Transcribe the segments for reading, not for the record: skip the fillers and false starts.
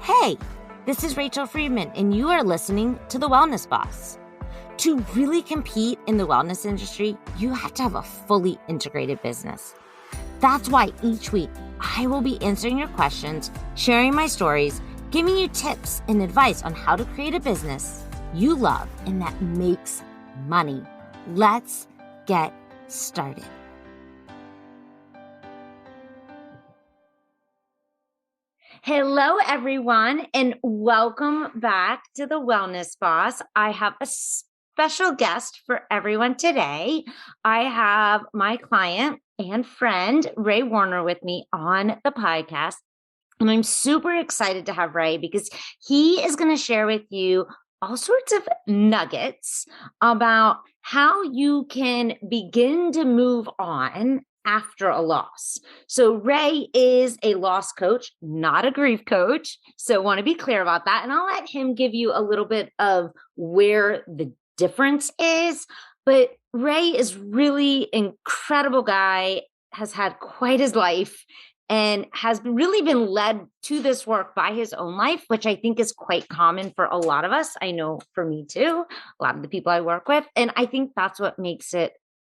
Hey, this is Rachel Friedman, and you are listening to The Wellness Boss. To really compete in the wellness industry, you have to have a fully integrated business. That's why each week I will be answering your questions, sharing my stories, giving you tips and advice on how to create a business you love and that makes money. Let's get started. Hello, everyone, and welcome back to The Wellness Boss. I have a special guest for everyone today. I have my client and friend, Ray Warner, with me on the podcast. And I'm super excited to have Ray because he is going to share with you all sorts of nuggets about how you can begin to move on after a loss. So Ray is a loss coach, not a grief coach. So I want to be clear about that. And I'll let him give you a little bit of where the difference is. But Ray is really incredible guy, has had quite his life, and has really been led to this work by his own life, which I think is quite common for a lot of us. I know for me too, a lot of the people I work with. And I think that's what makes it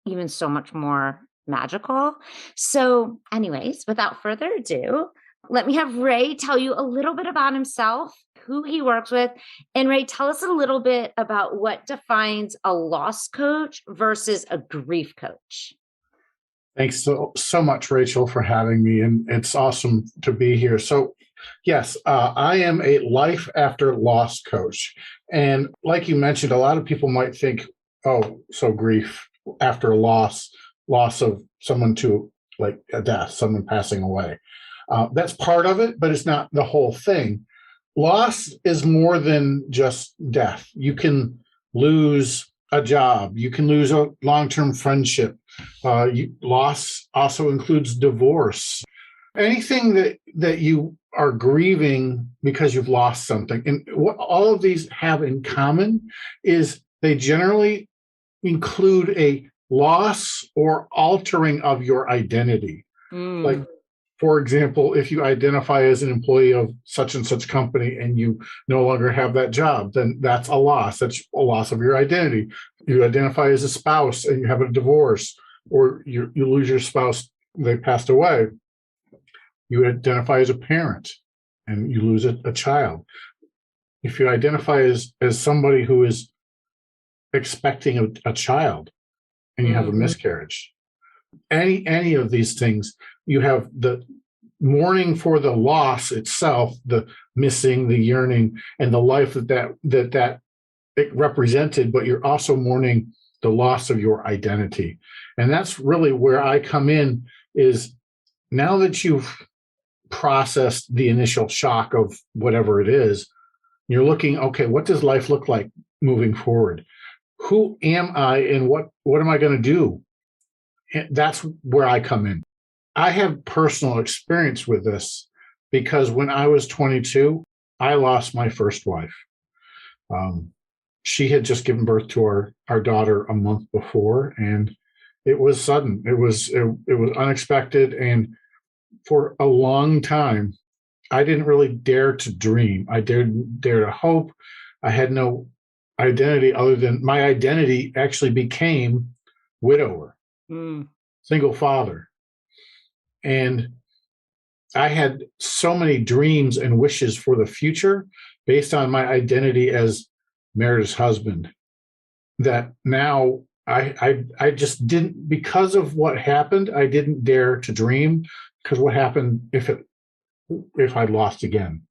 even so much more magical. So anyways, without further ado, let me have Ray tell you a little bit about himself, who he works with. And Ray, tell us a little bit about what defines a loss coach versus a grief coach. Thanks so much, Rachel, for having me. And it's awesome to be here. So yes, I am a life after loss coach. And like you mentioned, a lot of people might think, oh, so grief after a loss of someone to like a death, someone passing away. That's part of it, but it's not the whole thing. Loss is more than just death. You can lose a job. You can lose a long-term friendship. Loss also includes divorce. Anything that you are grieving because you've lost something. And what all of these have in common is they generally include a loss or altering of your identity. Like, for example, if you identify as an employee of such and such company and you no longer have that job, then that's a loss. That's a loss of your identity. You identify as a spouse and you have a divorce, or you lose your spouse, they passed away. You identify as a parent and you lose a child. If you identify as somebody who is expecting a child and you have a miscarriage, any of these things, you have the mourning for the loss itself, the missing, the yearning, and the life that it represented, but you're also mourning the loss of your identity. And that's really where I come in, is now that you've processed the initial shock of whatever it is, you're looking, okay, what does life look like moving forward? Who am I and what am I going to do? And that's where I come in. I have personal experience with this because when I was 22, I lost my first wife. She had just given birth to our daughter a month before, and it was sudden. It was unexpected, and for a long time, I didn't really dare to dream. I didn't dare to hope. I had no identity other than my identity actually became widower, single father. And I had so many dreams and wishes for the future based on my identity as Meredith's husband that now I just didn't, because of what happened, I didn't dare to dream, because what happened if I'd lost again?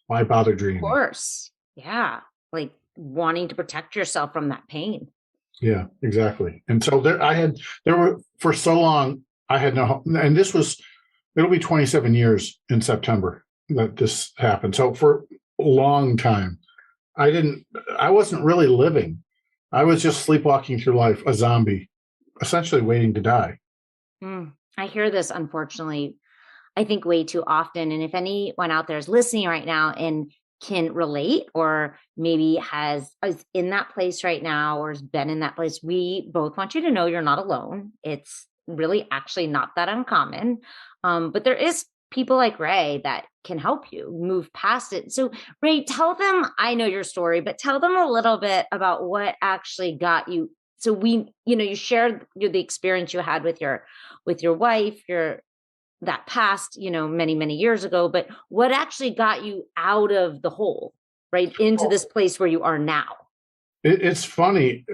Why bother dreaming? Of course. Yeah. Like wanting to protect yourself from that pain. Yeah, exactly. And so there were for so long, I had no, and it'll be 27 years in September that this happened. So for a long time, I wasn't really living. I was just sleepwalking through life, a zombie, essentially waiting to die. I hear this, unfortunately, I think way too often. And if anyone out there is listening right now and can relate, or maybe is in that place right now, or has been in that place, we both want you to know you're not alone. It's really actually not that uncommon. But there is people like Ray that can help you move past it. So, Ray, tell them, I know your story, but tell them a little bit about what actually got you. So you shared the experience you had with your wife, your that passed, many, many years ago, but what actually got you out of the hole, right? Into this place where you are now? It's funny.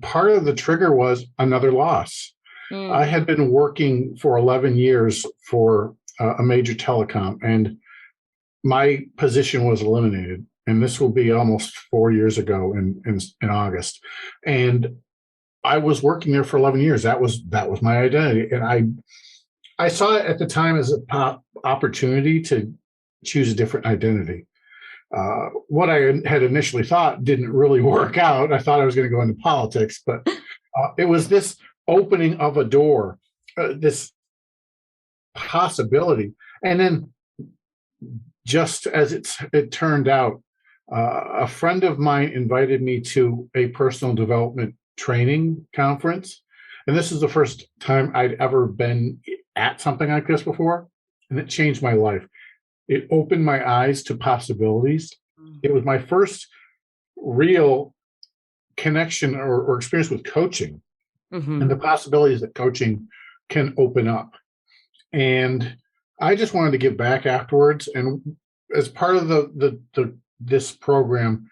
Part of the trigger was another loss. I Mm. had been working for 11 years for a major telecom, and my position was eliminated. And this will be almost 4 years ago in August. And I was working there for 11 years. That was my identity. And I saw it at the time as a opportunity to choose a different identity. What I had initially thought didn't really work out. I thought I was going to go into politics, but it was this opening of a door, this possibility. And then, just as it turned out, a friend of mine invited me to a personal development training conference. And this is the first time I'd ever been at something like this before. And it changed my life. It opened my eyes to possibilities. It was my first real connection or experience with coaching and the possibilities that coaching can open up. And I just wanted to give back afterwards. And as part of this program,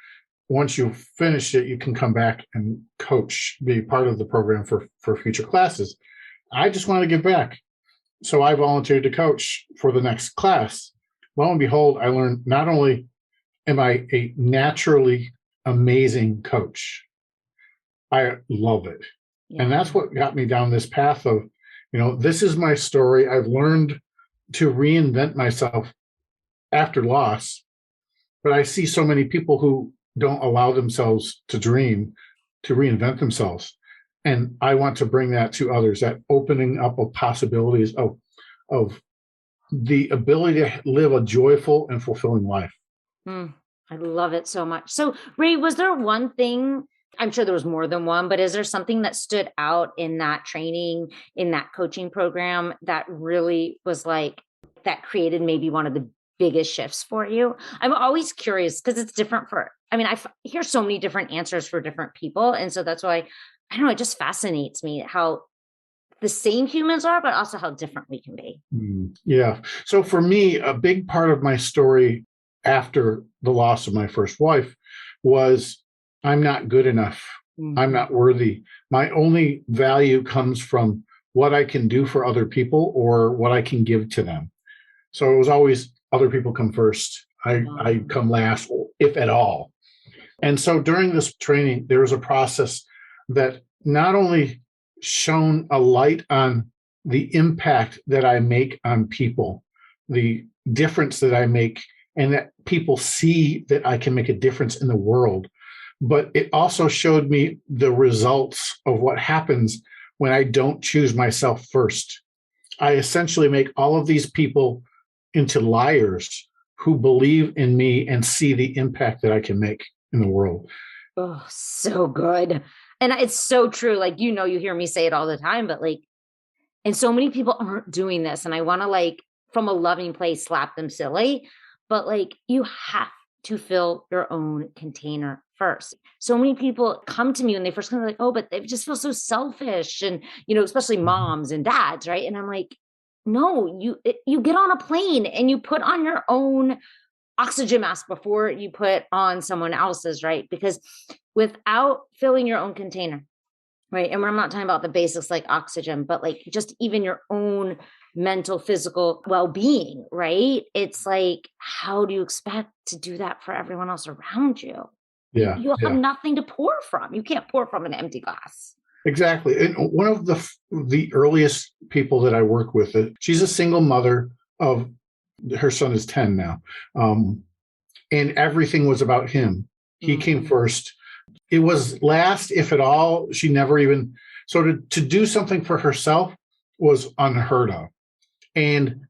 once you finish it, you can come back and coach, be part of the program for future classes. I just wanted to give back. So I volunteered to coach for the next class. Lo and behold, I learned not only am I a naturally amazing coach, I love it. Yeah. And that's what got me down this path of, this is my story. I've learned to reinvent myself after loss, but I see so many people who don't allow themselves to dream, to reinvent themselves. And I want to bring that to others, that opening up of possibilities of the ability to live a joyful and fulfilling life. I love it so much. So, Ray, was there one thing? I'm sure there was more than one, but is there something that stood out in that training, in that coaching program that really was that created maybe one of the biggest shifts for you? I'm always curious because it's different I hear so many different answers for different people. And so that's why, I don't know, it just fascinates me how the same humans are, but also how different we can be. Yeah. So for me, a big part of my story after the loss of my first wife was I'm not good enough. I'm not worthy. My only value comes from what I can do for other people or what I can give to them. So it was always other people come first. I come last, if at all. And so during this training, there was a process that not only shone a light on the impact that I make on people, the difference that I make, and that people see that I can make a difference in the world. But it also showed me the results of what happens when I don't choose myself first. I essentially make all of these people into liars who believe in me and see the impact that I can make in the world. Oh, so good. And it's so true. You hear me say it all the time, but and so many people aren't doing this. And I want to from a loving place, slap them silly, but you have to fill your own container first. So many people come to me when they first come, oh, but they just feel so selfish. And, especially moms and dads. Right. And I'm like, no, you get on a plane and you put on your own oxygen mask before you put on someone else's, right? Because without filling your own container, right? And I'm not talking about the basics like oxygen, but just even your own mental, physical well-being, right? It's how do you expect to do that for everyone else around you? Yeah. You'll have nothing to pour from. You can't pour from an empty glass. Exactly. And one of the earliest people that I work with, she's a single mother of, her son is 10 now. And everything was about him. He came first. It was last, if at all. She never even, so to do something for herself was unheard of. And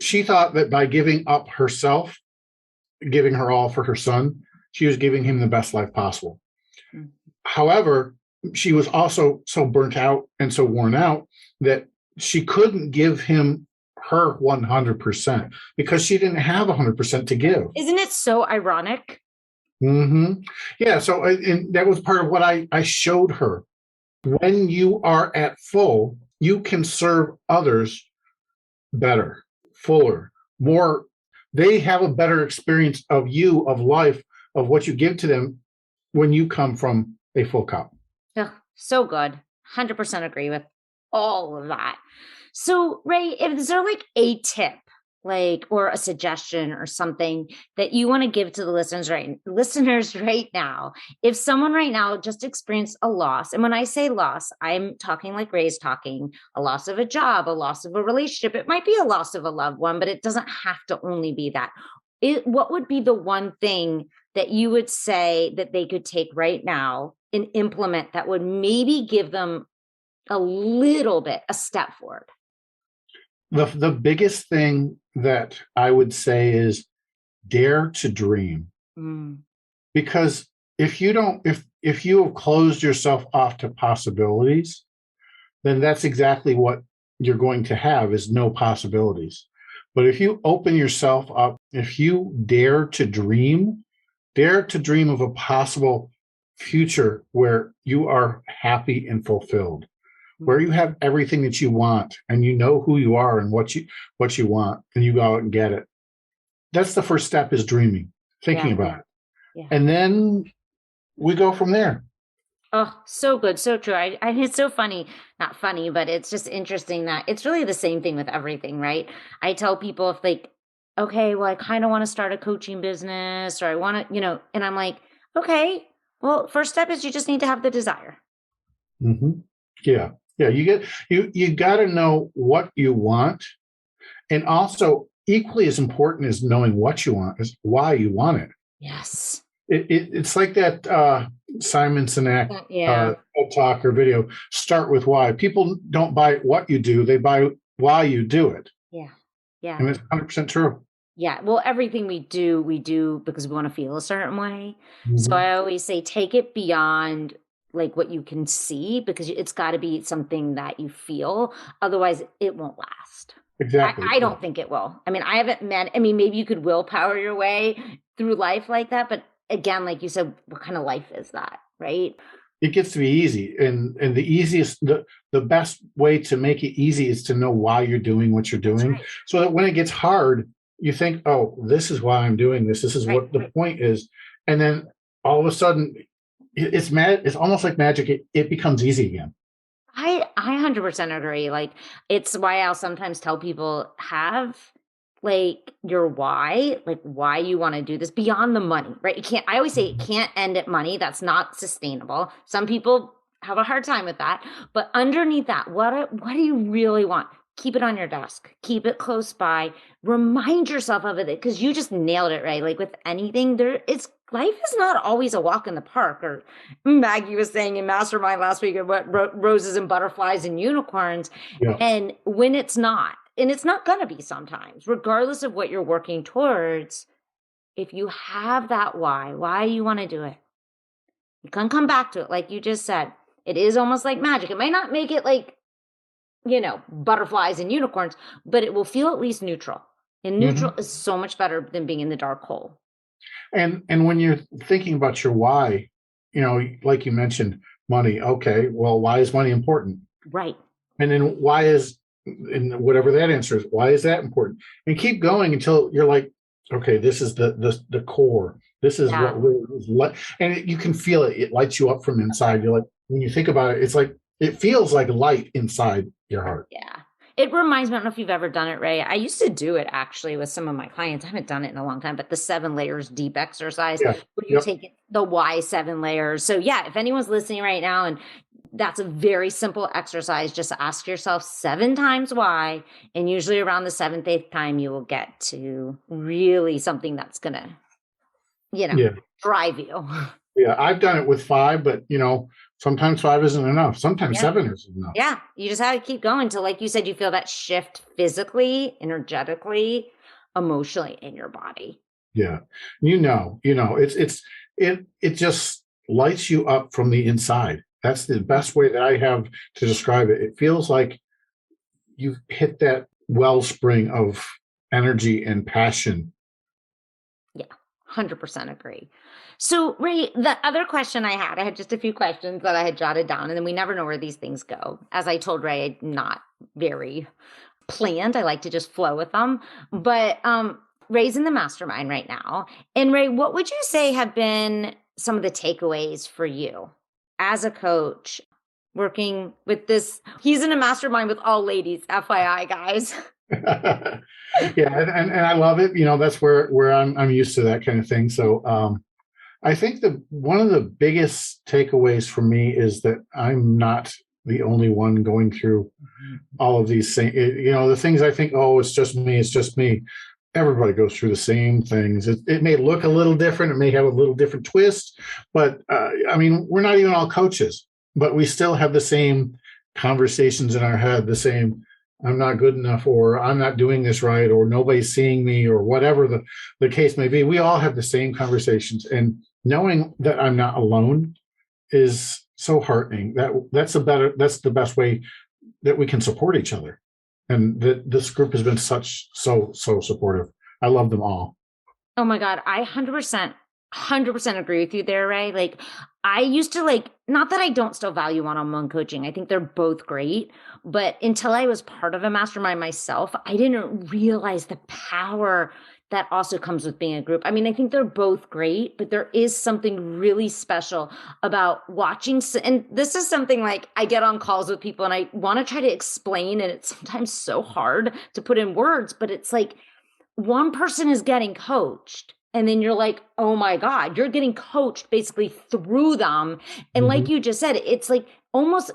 she thought that by giving up herself, giving her all for her son, she was giving him the best life possible. However, she was also so burnt out and so worn out that she couldn't give him her 100% because she didn't have 100% to give. Isn't it so ironic? Yeah. So and that was part of what I showed her. When you are at full, you can serve others better, fuller, more. They have a better experience of you, of life, of what you give to them when you come from a full cup. Ugh, so good. 100% agree with all of that. So, Ray, is there like a tip, like, or a suggestion or something that you want to give to the listeners right now? If someone right now just experienced a loss, and when I say loss, I'm talking like Ray's talking, a loss of a job, a loss of a relationship. It might be a loss of a loved one, but it doesn't have to only be that. What would be the one thing that you would say that they could take right now and implement that would maybe give them a little bit a step forward? The biggest thing that I would say is dare to dream. Because if you don't, if you have closed yourself off to possibilities, then that's exactly what you're going to have is no possibilities. But if you open yourself up, if you dare to dream of a possible future where you are happy and fulfilled, where you have everything that you want and you know who you are and what you want, and you go out and get it. That's the first step, is dreaming, thinking about it. Yeah. And then we go from there. Oh, so good. So true. It's so funny, not funny, but it's just interesting that it's really the same thing with everything, right? I tell people if like, okay, well, I kind of want to start a coaching business or I want to, and I'm like, okay, well, first step is you just need to have the desire. Yeah. Yeah. You got to know what you want. And also equally as important as knowing what you want is why you want it. Yes. It's like that Simon Sinek talk or video, start with why. People don't buy what you do, they buy why you do it. Yeah. Yeah. And it's 100% true. Yeah. Well, everything we do because we want to feel a certain way. So I always say, take it beyond like what you can see, because it's got to be something that you feel. Otherwise it won't last. Exactly. I don't think it will. I mean, maybe you could willpower your way through life like that. But again, like you said, what kind of life is that? Right. It gets to be easy. And the best way to make it easy is to know why you're doing what you're doing. Right. So that when it gets hard, you think, oh, this is why I'm doing this. This is what the point is. And then all of a sudden it's almost like magic. It becomes easy again. I 100% agree. Like, it's why I'll sometimes tell people have like your why, like why you want to do this beyond the money, right? I always say it can't end at money. That's not sustainable. Some people have a hard time with that, but underneath that, what do you really want? Keep it on your desk, keep it close by, remind yourself of it, because you just nailed it, right? Like with anything, life is not always a walk in the park. Or Maggie was saying in Mastermind last week about roses and butterflies and unicorns. Yeah. And when it's not, and it's not going to be sometimes, regardless of what you're working towards, if you have that why you want to do it, you can come back to it. Like you just said, it is almost like magic. It might not make it like, butterflies and unicorns, but it will feel at least neutral. And neutral is so much better than being in the dark hole. And when you're thinking about your why, like you mentioned, money. Okay, well, why is money important? Right. And then and whatever that answer is, why is that important? And keep going until you're like, okay, this is the core. This is what really is and you can feel it. It lights you up from inside. You're like, when you think about it, it's like, it feels like light inside your heart. Yeah. It reminds me, I don't know if you've ever done it, Ray. I used to do it actually with some of my clients. I haven't done it in a long time, but the 7 layers deep exercise, where you take the why 7 layers. So yeah, if anyone's listening right now, and that's a very simple exercise, just ask yourself 7 times why. And usually around the 7th, 8th time, you will get to really something that's going to, drive you. Yeah. I've done it with 5, but sometimes 5 isn't enough. Sometimes 7 isn't enough. Yeah. You just have to keep going till, like you said, you feel that shift physically, energetically, emotionally in your body. Yeah. It just lights you up from the inside. That's the best way that I have to describe it. It feels like you've hit that wellspring of energy and passion. Yeah, 100% agree. So, Ray, the other question I had just a few questions that I had jotted down, and then we never know where these things go. As I told Ray, I'm not very planned. I like to just flow with them. But Ray's in the mastermind right now. And Ray, what would you say have been some of the takeaways for you as a coach working with this? He's in a mastermind with all ladies, FYI, guys. Yeah, and I love it. That's where I'm used to that kind of thing. So I think that one of the biggest takeaways for me is that I'm not the only one going through all of these things. The things I think, oh, it's just me, it's just me. Everybody goes through the same things. It may look a little different, it may have a little different twist, but I mean, we're not even all coaches, but we still have the same conversations in our head, the same, I'm not good enough, or I'm not doing this right, or nobody's seeing me, or whatever the case may be. We all have the same conversations. And knowing that I'm not alone is so heartening. That's the best way that we can support each other. And this group has been so supportive. I love them all. Oh my God, I 100% agree with you there, Ray. Like, I used to not that I don't still value one-on-one coaching. I think they're both great, but until I was part of a mastermind myself, I didn't realize the power that also comes with being a group. I mean, I think they're both great, but there is something really special about watching. And this is something like I get on calls with people and I want to try to explain, and it's sometimes so hard to put in words, but it's like one person is getting coached. And then you're like, oh my God, you're getting coached basically through them. And like you just said, it's like almost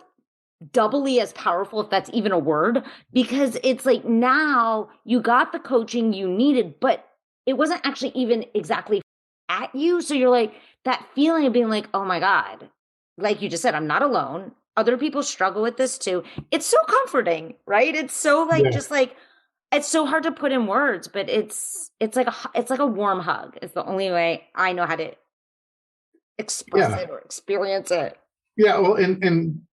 doubly as powerful, if that's even a word, because it's like now you got the coaching you needed, but it wasn't actually even exactly at you. So you're like, that feeling of being like, oh my God, like you just said, I'm not alone. Other people struggle with this too. It's so comforting, right? It's so like, Yeah, just like, it's so hard to put in words, but it's like a warm hug. It's the only way I know how to express yeah, it or experience it. yeah. Well, in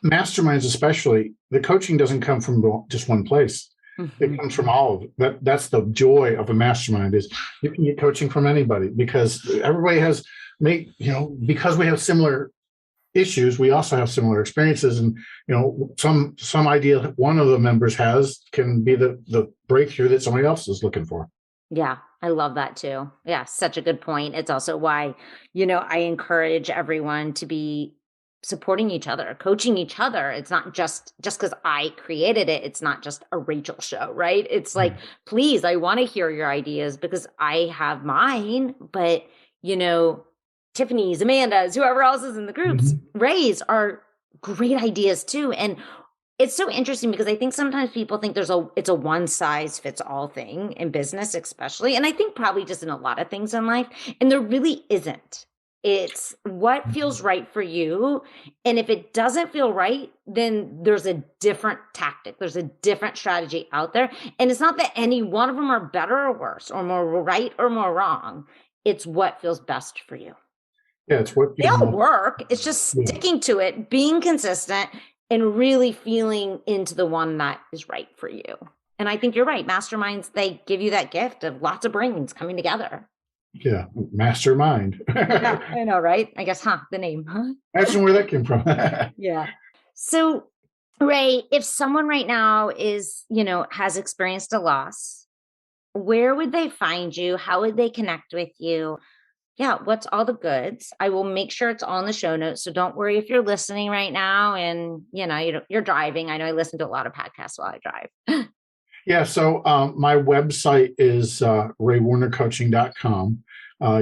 masterminds, especially, the coaching doesn't come from just one place. It Mhm. comes from all of it. That's the joy of a mastermind, is you can get coaching from anybody, because everybody has because we have similar issues, we also have similar experiences. And some idea one of the members has can be the breakthrough that somebody else is looking for. Yeah, I love that too. Yeah, such a good point. It's also why, I encourage everyone to be supporting each other, coaching each other. It's not just because I created it. It's not just a Rachel show, right? It's like, please, I want to hear your ideas because I have mine, but you know, Tiffany's, Amanda's, whoever else is in the groups, Mhm. Ray's are great ideas too. And it's so interesting because I think sometimes people think it's a one size fits all thing in business, especially. And I think probably just in a lot of things in life. And there really isn't. It's what feels right for you. And if it doesn't feel right, then there's a different tactic. There's a different strategy out there. And it's not that any one of them are better or worse or more right or more wrong. It's what feels best for you. Yeah, it's what They you all most. work. It's just Yeah, sticking to it, being consistent, and really feeling into the one that is right for you. And I think you're right. Masterminds, they give you that gift of lots of brains coming together. yeah, mastermind. Yeah, I know, right? I guess, the name, huh? Imagine where that came from. Yeah. So, Ray, if someone right now has experienced a loss, where would they find you? How would they connect with you? Yeah, what's all the goods? I will make sure it's all in the show notes. So don't worry if you're listening right now and you're driving. I know I listen to a lot of podcasts while I drive. Yeah, so my website is raywarnercoaching.com.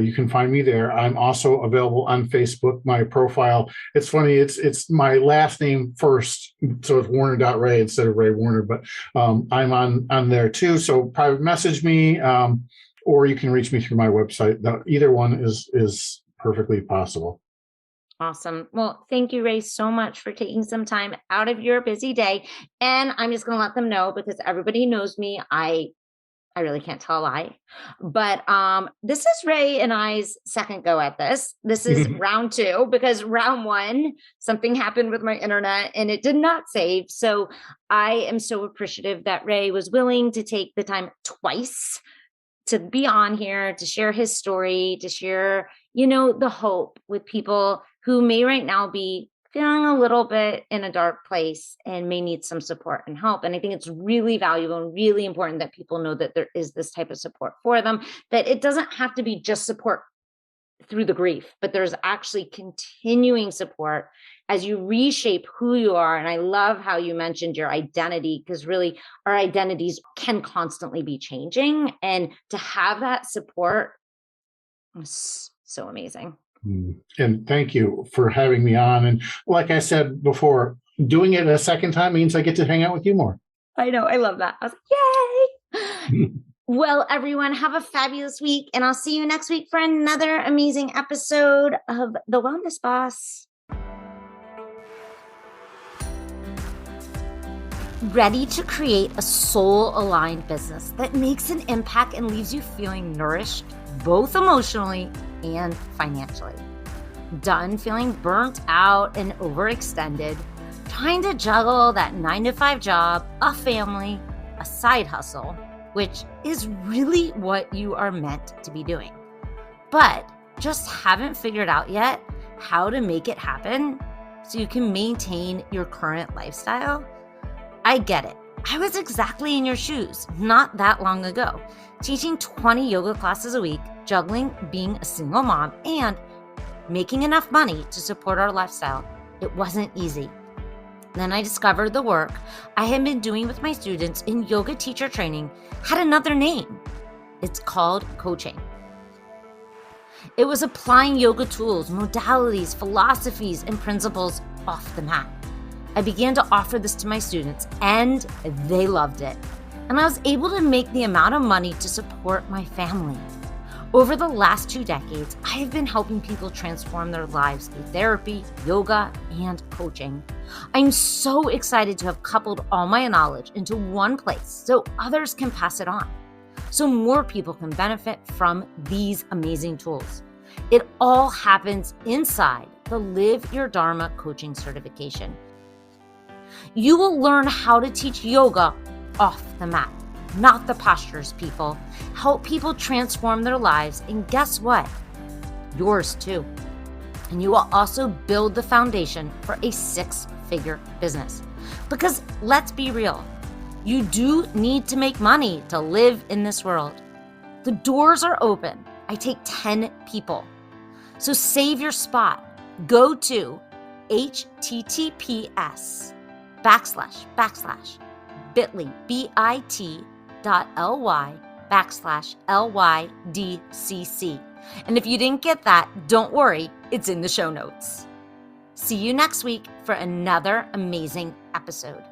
You can find me there. I'm also available on Facebook. My profile, it's funny, it's my last name first, so it's Warner.Ray instead of Ray Warner, but I'm on there too. So private message me, or you can reach me through my website. Either one is perfectly possible. Awesome. Well, thank you, Ray, so much for taking some time out of your busy day. And I'm just going to let them know because everybody knows me. I I really can't tell a lie. But this is Ray and I's second go at this. This is round two because round one, something happened with my internet and it did not save. So I am so appreciative that Ray was willing to take the time twice to be on here, to share his story, to share, the hope with people who may right now be feeling a little bit in a dark place and may need some support and help. And I think it's really valuable and really important that people know that there is this type of support for them, that it doesn't have to be just support through the grief, but there's actually continuing support as you reshape who you are. And I love how you mentioned your identity, because really our identities can constantly be changing. And to have that support is so amazing. And thank you for having me on. And like I said before, doing it a second time means I get to hang out with you more. I know. I love that. I was like, yay. Well, everyone, have a fabulous week. And I'll see you next week for another amazing episode of The Wellness Boss. Ready to create a soul-aligned business that makes an impact and leaves you feeling nourished, both emotionally and financially. Done feeling burnt out and overextended, trying to juggle that 9-to-5 job, a family, a side hustle, which is really what you are meant to be doing, but just haven't figured out yet how to make it happen so you can maintain your current lifestyle? I get it. I was exactly in your shoes not that long ago, teaching 20 yoga classes a week, juggling being a single mom, and making enough money to support our lifestyle. It wasn't easy. Then I discovered the work I had been doing with my students in yoga teacher training had another name. It's called coaching. It was applying yoga tools, modalities, philosophies, and principles off the mat. I began to offer this to my students, and they loved it. And I was able to make the amount of money to support my family. Over the last 2 decades, I have been helping people transform their lives through therapy, yoga, and coaching. I'm so excited to have coupled all my knowledge into one place so others can pass it on, so more people can benefit from these amazing tools. It all happens inside the Live Your Dharma coaching certification. You will learn how to teach yoga off the mat, not the postures, people. Help people transform their lives, and guess what? Yours too. And you will also build the foundation for a 6-figure business. Because let's be real, you do need to make money to live in this world. The doors are open. I take 10 people. So save your spot. Go to https://bit.ly, bit.ly/LYDCC. And if you didn't get that, don't worry, it's in the show notes. See you next week for another amazing episode.